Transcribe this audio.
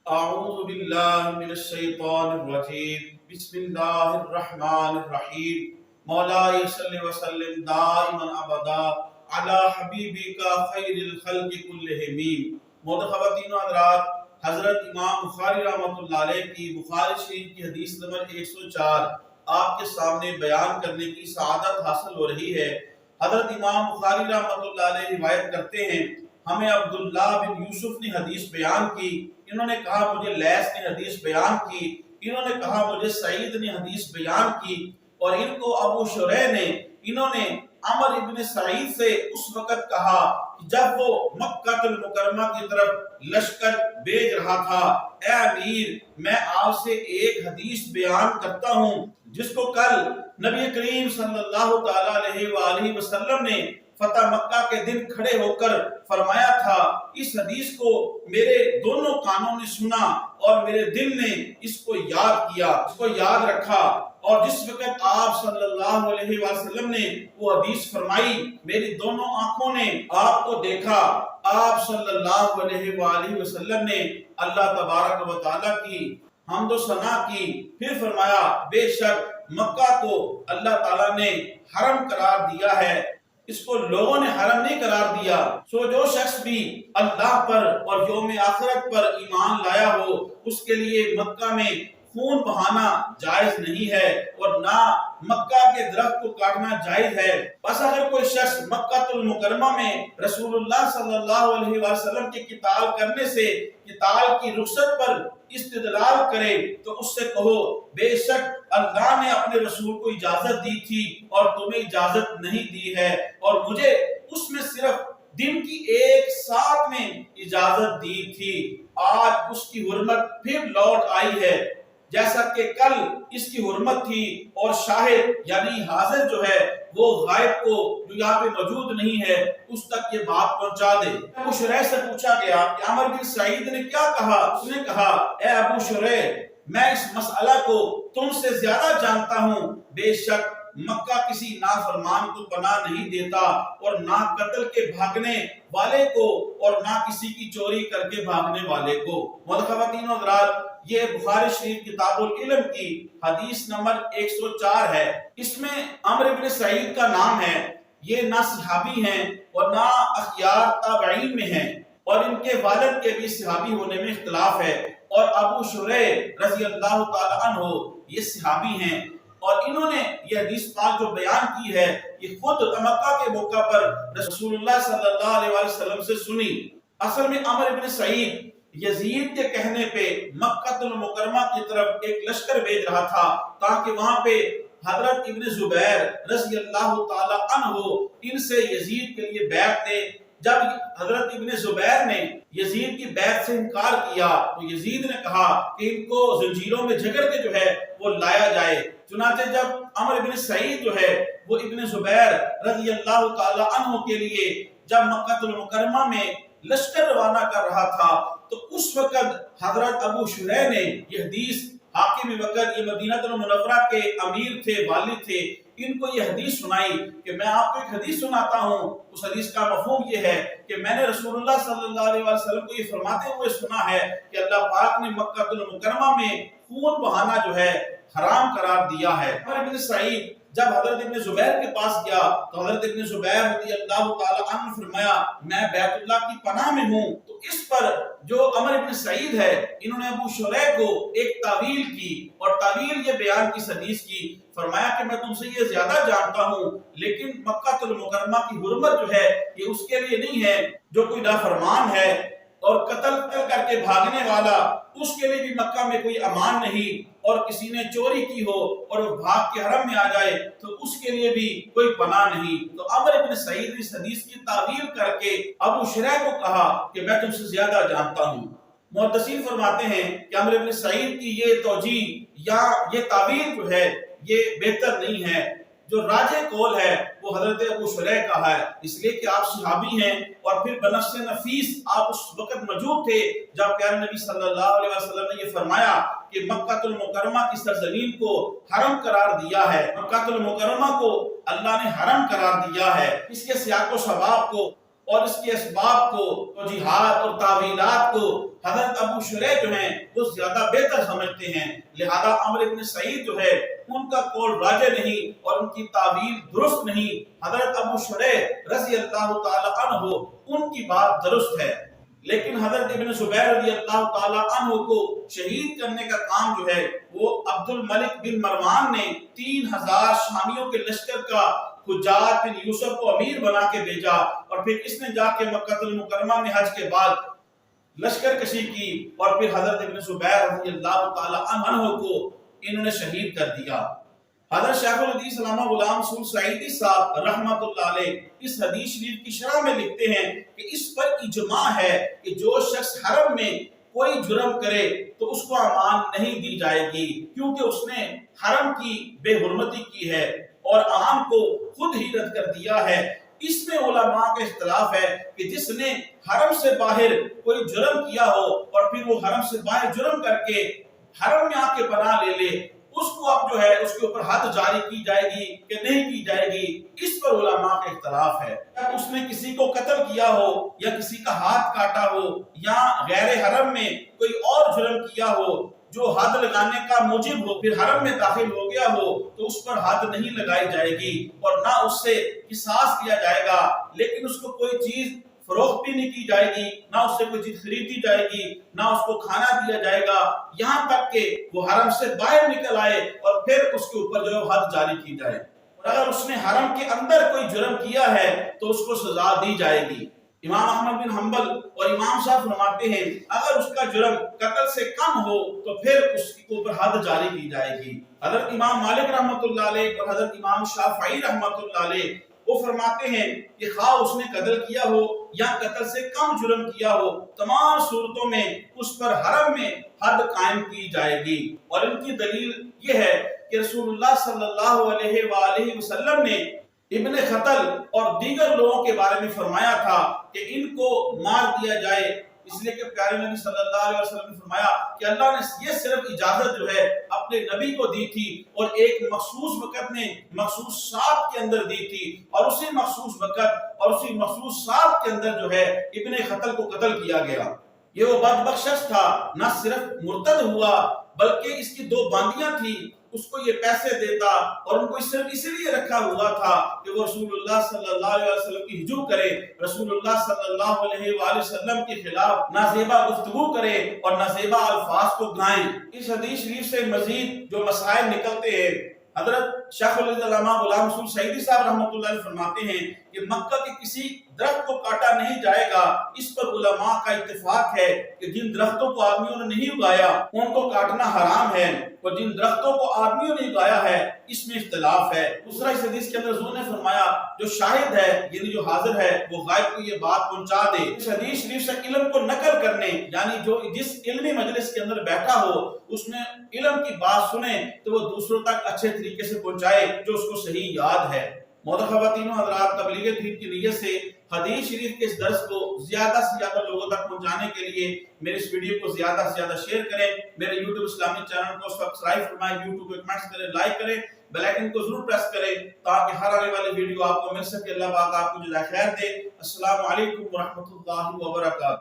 أعوذ بالله من الشيطان الرجيم بسم الله الرحمن الرحيم مولاي صل وسلم دائما ابدا على حبیبک خیر الخلق کلہم۔ محترم خواتین و حضرات، حضرت امام بخاری رحمۃ اللہ علیہ کی بخاری شریف کی حدیث نمبر 104 آپ کے سامنے بیان کرنے کی سعادت حاصل ہو رہی ہے۔ حضرت امام بخاری رحمۃ اللہ علیہ روایت کرتے ہیں، ہمیں عبداللہ بن یوسف نے حدیث بیان کی، انہوں نے کہا مجھے لیث نے حدیث بیان کی، انہوں نے کہا مجھے سعید نے حدیث بیان کی، اور ان کو ابو شریح نے، انہوں نے عمر ابن سعید سے اس وقت کہا کہ جب وہ مکہ المکرمہ کی طرف لشکر بھیج رہا تھا، اے امیر میں آپ سے ایک حدیث بیان کرتا ہوں جس کو کل نبی کریم صلی اللہ تعالی علیہ وآلہ وسلم نے فتح مکہ کے دن کھڑے ہو کر فرمایا تھا۔ اس حدیث کو میرے دونوں کانوں نے سنا اور میرے دل نے اس کو یاد کیا، اس کو یاد رکھا، اور جس وقت آپ صلی اللہ علیہ وسلم نے وہ حدیث فرمائی، میری دونوں آنکھوں نے آپ کو دیکھا۔ آپ صلی اللہ علیہ وآلہ وسلم نے اللہ تبارک و تعالیٰ کی حمد و ثنا کی، پھر فرمایا بے شک مکہ کو اللہ تعالیٰ نے حرم قرار دیا ہے، اس کو لوگوں نے حرم نہیں قرار دیا۔ سو جو شخص بھی اللہ پر اور یوم آخرت پر ایمان لایا ہو، اس کے لیے مکہ میں خون بہانا جائز نہیں ہے اور نہ مکہ کے درخت کو کاٹنا جائز ہے۔ بس اگر کوئی شخص مکہ المکرمہ میں رسول اللہ صلی اللہ علیہ وسلم کے قتال کرنے سے قتال کی رخصت پر استدلال کرے تو اس سے کہو بے شک اللہ نے اپنے رسول کو اجازت دی تھی اور تمہیں اجازت نہیں دی ہے، اور مجھے اس میں صرف دن کی ایک ساتھ میں اجازت دی تھی، آج اس کی حرمت پھر لوٹ آئی ہے جیسا کہ کل اس کی حرمت تھی، اور شاہد یعنی حاضر جو ہے وہ غائب کو جو یہاں پہ موجود نہیں ہے اس تک یہ بات پہنچا دے۔ ابو شریح سے پوچھا گیا کہ عمر بن سعید نے کیا کہا؟ اس نے کہا اے ابو شریح میں اس مسئلہ کو تم سے زیادہ جانتا ہوں، بے شک مکہ کسی نافرمان کو پناہ نہیں دیتا اور نہ قتل کے بھاگنے والے کو اور نہ کسی کی چوری کر کے بھاگنے والے کو۔ خواتین و حضرات، یہ بخاری شریف کتاب العلم کی حدیث نمبر 104 ہے۔ اس میں عمر بن سعید کا نام ہے، یہ نہ صحابی ہیں اور نہ اخیار تابعین میں ہیں، اور ان کے والد کے بھی صحابی ہونے میں اختلاف ہے، اور ابو شریح رضی اللہ تعالی عنہ یہ صحابی ہیں، اور انہوں نے یہ حدیث پاک جو بیان کی ہے یہ خود مکہ کے موقع پر رسول اللہ صلی اللہ علیہ وسلم سے سنی۔ اصل میں عمر بن سعید یزید کے کہنے پہ مکہ المکرمہ کی طرف ایک لشکر بھیج رہا تھا تاکہ وہاں پہ حضرت ابن زبیر رضی اللہ تعالی عنہ ان سے یزید کے لیے بیعت دے۔ جب حضرت ابن زبیر نے یزید کی بیعت سے انکار کیا تو یزید نے کہا کہ ان کو زنجیروں میں جکڑ کے جو ہے وہ لایا جائے۔ چنانچہ جب عمر بن سعید جو ہے وہ ابن زبیر رضی اللہ تعالی عنہ کے لیے جب مکہ المکرمہ میں لشکر روانہ کر رہا تھا تو اس وقت حضرت ابو شریح نے یہ حدیث، حاکم وقت یہ مدینہ المنورہ کے امیر تھے، والد تھے، ان کو یہ حدیث سنائی کہ میں آپ کو ایک حدیث سناتا ہوں۔ اس حدیث کا مفہوم یہ ہے کہ میں نے رسول اللہ صلی اللہ علیہ وسلم کو یہ فرماتے ہوئے سنا ہے کہ اللہ پاک نے مکہ المکرمہ میں خون بہانا جو ہے حرام قرار دیا ہے۔ عمر بن سعید جب حضرت ابن زبیر کے پاس گیا تو حضرت ابن زبیر رضی اللہ تعالی عنہ فرمایا میں بیت اللہ کی پناہ میں ہوں۔ تو اس پر جو عمر بن سعید ہے انہوں نے ابو شریح کو ایک تعویل کی، اور تعویل یہ بیان کی حدیث کی، فرمایا کہ میں تم سے یہ زیادہ جانتا ہوں لیکن مکہ المکرمہ کی حرمت جو ہے یہ اس کے لیے نہیں ہے جو کوئی نافرمان ہے اور قتل کر کے بھاگنے والا، اس کے لیے بھی مکہ میں کوئی امان نہیں، اور کسی نے چوری کی ہو اور وہ بھاگ کے حرم میں آ جائے تو اس کے لیے بھی کوئی پناہ نہیں۔ تو عمر بن سعید نے اس حدیث کی تعویل کر کے ابو شریح کو کہا کہ میں تم سے زیادہ جانتا ہوں۔ محدثین فرماتے ہیں کہ عمر بن سعید کی یہ توجیہ یا یہ تعویل جو ہے یہ بہتر نہیں ہے، جو راجح قول ہے وہ حضرت ابو شریح کا ہے، اس لیے کہ آپ صحابی ہیں، اور پھر بنفس نفیس آپ اس وقت موجود تھے جب پیارے نبی صلی اللہ علیہ وسلم نے یہ فرمایا کہ مکہ المکرمہ کی سرزمین کو حرم قرار دیا ہے، مکہ المکرمہ کو اللہ نے حرم قرار دیا ہے۔ اس کے سیاق و سباق کو اور اس کے اسباب کو، توجیہات اور تعویلات کو حضرت ابو شریح جو ہیں وہ زیادہ بہتر سمجھتے ہیں، لہذا عمرو بن سعید جو ہے ان کا قول راجح نہیں اور ان کی تعویل درست نہیں۔ حضرت ابو شریح رضی اللہ تعالی عنہ ان کی بات درست ہے، لیکن حضرت ابن زبیر رضی اللہ تعالی عنہ کو شہید کرنے کا کام جو ہے وہ عبد الملک بن مروان نے 3000 شامیوں کے لشکر کا حجاج بن یوسف کو امیر بنا کے بھیجا، اور پھر اس نے جا کے مکہ المکرمہ میں حج کے بعد لشکر کشی کی، اور پھر حضرت ابن زبیر رضی اللہ تعالی عنہ کو انہوں نے شہید کر دیا۔ حضرت شیخ الحدیث علامہ غلام رسول سعیدی صاحب رحمۃ اللہ علیہ اس حدیث شریف کی شرح میں لکھتے ہیں کہ اس پر اجماع ہے کہ جو شخص حرم میں کوئی جرم کرے تو اس کو امان نہیں دی جائے گی، کیونکہ اس نے حرم کی بے حرمتی کی ہے اور عام کو خود ہی رد کر دیا ہے۔ اس میں علماء کا اختلاف ہے کہ جس نے حرم سے باہر کوئی جرم کیا ہو اور پھر وہ حرم سے باہر جرم کر کے حرم میں آ کے پناہ لے لے، اس کو اب جو ہے اس کے اوپر حد جاری کی جائے گی کہ نہیں کی جائے گی، اس پر علماء کا اختلاف ہے۔ اگر اس نے کسی کو قتل کیا ہو یا کسی کا ہاتھ کاٹا ہو یا غیر حرم میں کوئی اور جرم کیا ہو جو حد لگانے کا موجب ہو، پھر حرم میں داخل ہو گیا ہو، تو اس پر حد نہیں لگائی جائے گی اور نہ اس سے قصاص کیا جائے گا، لیکن اس کو کوئی چیز فروخت بھی نہیں کی جائے گی، نہ اس سے کوئی چیز خریدی جائے گی، نہ اس کو کھانا دیا جائے گا، یہاں تک کہ وہ حرم سے باہر نکل آئے اور پھر اس کے اوپر جو ہے حد جاری کی جائے۔ اور اگر اس نے حرم کے اندر کوئی جرم کیا ہے تو اس کو سزا دی جائے گی۔ امام احمد بن حنبل اور امام صاحب فرماتے ہیں اگر اس کا جرم قتل سے کم ہو تو پھر اس کے اوپر حد جاری کی جائے گی۔ حضرت امام مالک رحمۃ اللہ علیہ اور حضرت امام شافعی رحمۃ اللہ علیہ وہ فرماتے ہیں کہ خواہ اس نے قتل کیا ہو یا قتل سے کم جرم کیا ہو، تمام صورتوں میں اس پر حرم میں حد قائم کی جائے گی۔ اور ان کی دلیل یہ ہے کہ رسول اللہ صلی اللہ علیہ وآلہ وسلم نے ابن خطل اور دیگر لوگوں کے بارے میں فرمایا تھا کہ ان کو مار دیا جائے، اس لیے کہ پیارے نبی صلی اللہ علیہ وسلم نے فرمایا کہ اللہ نے یہ صرف اجازت جو ہے اپنے نبی کو دی تھی اور ایک مخصوص وقت میں مخصوص ساتھ کے اندر دی تھی، اور اسی مخصوص وقت اور اسی مخصوص ساتھ کے اندر جو ہے ابن خطل کو قتل کیا گیا۔ یہ وہ بدبخت شخص تھا، نہ صرف مرتد ہوا بلکہ اس کی 2 باندیاں تھی، اس کو یہ پیسے دیتا اور ان کو صرف اس لیے رکھا ہوا تھا کہ وہ رسول اللہ صلی اللہ علیہ وسلم کی ہجو کرے، رسول اللہ صلی اللہ علیہ وآلہ وسلم کے خلاف نازیبہ گفتگو کرے اور نازیبہ الفاظ کو گائیں۔ اس حدیث شریف سے مزید جو مسائل نکلتے ہیں، حضرت شیخ الحدیث علامہ غلام رسول سعیدی صاحب رحمۃ اللہ علیہ فرماتے ہیں کہ مکہ کے کسی درخت کو کاٹا نہیں جائے گا، اس پر علماء کا اتفاق ہے کہ جن درختوں کو آدمیوں نے نہیں اگایا ان کو کاٹنا حرام ہے، اور جن درختوں کو آدمیوں نے اگایا ہے اس میں اختلاف ہے۔ دوسرا اس حدیث کے اندر حضور نے فرمایا جو شاہد ہے یعنی جو حاضر ہے وہ غائب کو یہ بات پہنچا دے۔ اس حدیث شریف سے علم کو نقل کرنے یعنی جو جس علمی مجلس کے اندر بیٹھا ہو اس میں علم کی بات سنے تو وہ دوسروں تک اچھے طریقے سے پہنچائے جو اس کو صحیح یاد ہے۔ محترم خواتین و حضرات، تبلیغ دین کی نیت سے حدیث شریف کے اس درس کو زیادہ سے زیادہ لوگوں تک پہنچانے کے لیے میرے اس ویڈیو کو زیادہ سے زیادہ شیئر کریں، میرے یوٹیوب اسلامی چینل کو سبسکرائب فرمائیں، یوٹیوب کو کمنٹس کریں، لائک کریں، بیل آئیکن کو ضرور پریس کریں تاکہ ہر آنے والی ویڈیو آپ کو مل سکے۔ اللہ پاک آپ کو جزائے خیر دے۔ السلام علیکم ورحمۃ اللہ وبرکاتہ۔